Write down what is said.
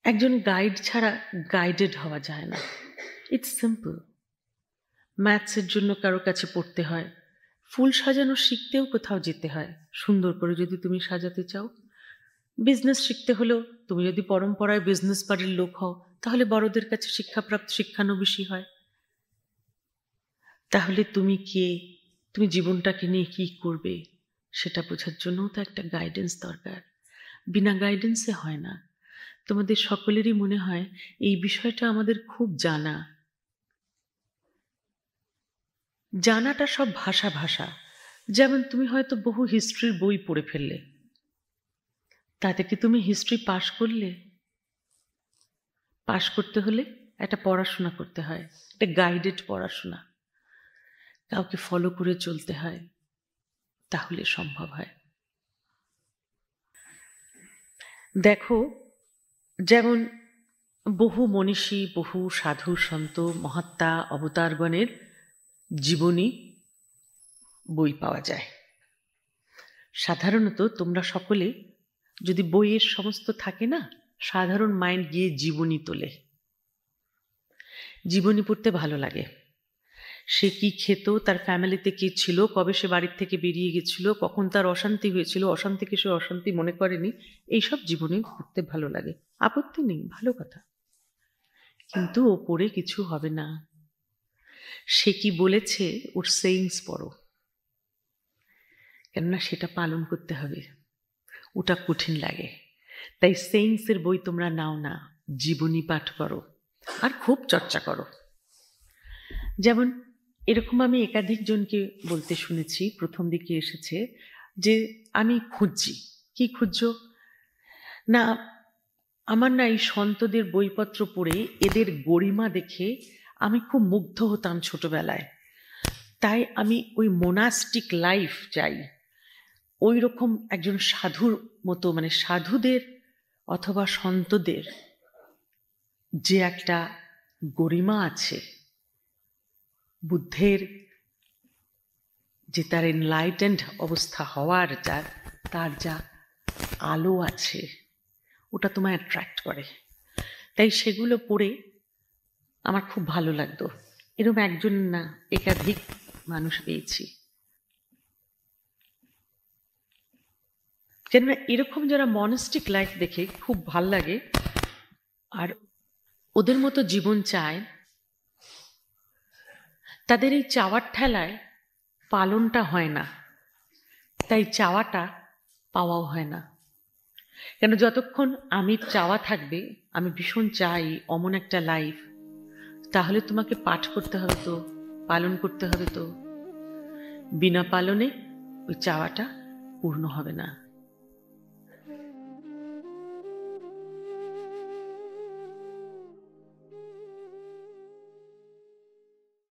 একজন গাইড ছাড়া গাইডেড হওয়া যায় না। It's simple. ম্যাথসের জন্য কারো কাছে পড়তে হয়, ফুল সাজানো শিখতেও কোথাও যেতে হয় সুন্দর করে যদি তুমি সাজাতে চাও। বিজনেস শিখতে হলেও তুমি যদি পরম্পরায় বিজনেস বাড়ির লোক হও তাহলে বড়দের কাছে শিক্ষাপ্রাপ্ত শিক্ষানবিশী হয়। তাহলে তুমি কে, তুমি জীবনটাকে নিয়ে কি করবে সেটা বোঝার জন্যও তো একটা গাইডেন্স দরকার। বিনা গাইডেন্সে হয় না। তোমাদের সকলেরই মনে হয় এই বিষয়টা আমাদের খুব জানাটা সব ভাষা ভাষা। যেমন তুমি হয়তো বহু হিস্ট্রির বই পড়ে ফেললে, তাতে কি তুমি হিস্ট্রি পাশ করলে? পাশ করতে হলে একটা পড়াশোনা করতে হয়, একটা গাইডেড পড়াশোনা, কাউকে ফলো করে চলতে হয়, তাহলে সম্ভব হয়। দেখো, যেমন বহু মনীষী, বহু সাধু সন্ত মহাত্মা অবতারগণের জীবনী বই পাওয়া যায়। সাধারণত তোমরা সকলে যদি বইয়ের সমস্ত থাকে না, সাধারণ মাইন্ড গিয়ে জীবনী তোলে। জীবনী পড়তে ভালো লাগে। সে কি খেত, তার ফ্যামিলিতে কি ছিল, কবে সে বাড়ির থেকে বেরিয়ে গেছিল, কখন তার অশান্তি হয়েছিল, অশান্তিকে সে অশান্তি মনে করেনি, এইসব জীবনী পড়তে ভালো লাগে। আপত্তি নেই, ভালো কথা। কিন্তু ওপরে কিছু হবে না। সে কি বলেছে ওর সেইংস পড়ো, কেননা সেটা পালন করতে হবে, ওটা কঠিন লাগে। তাই সেইংসের বই তোমরা নাও না, জীবনী পাঠ করো আর খুব চর্চা করো। যেমন এরকম আমি একাধিক জনকে বলতে শুনেছি, প্রথম দিকে এসেছে যে আমি খুঁজছি। কি খুঁজছো না, আমার না এই সন্তদের বইপত্র পড়ে এদের গরিমা দেখে আমি খুব মুগ্ধ হতাম ছোটবেলায়, তাই আমি ওই মোনাস্টিক লাইফ চাই। ওই রকম একজন সাধুর মতো, মানে সাধুদের অথবা সন্তদের যে একটা গরিমা আছে, বুদ্ধের যে তার এনলাইটেন্ড অবস্থা হওয়ার তার যা আলো আছে, ওটা তোমায় অ্যাট্রাক্ট করে। তাই সেগুলো পড়ে আমার খুব ভালো লাগতো। এরকম একজন না, একাধিক মানুষ পেয়েছি। কেননা এরকম যারা মনাস্টিক লাইফ দেখে খুব ভাল লাগে আর ওদের মতো জীবন চায়, তাদের এই চাওয়ার ঠেলায় পালনটা হয় না, তাই চাওয়াটা পাওয়াও হয় না। কেন যতক্ষণ আমি চাওয়া থাকবে, আমি ভীষণ চাই অমন একটা লাইফ, তাহলে তোমাকে পাঠ করতে হবে তো, পালন করতে হবে তো। বিনা পালনে ওই চাওয়াটা পূর্ণ হবে না।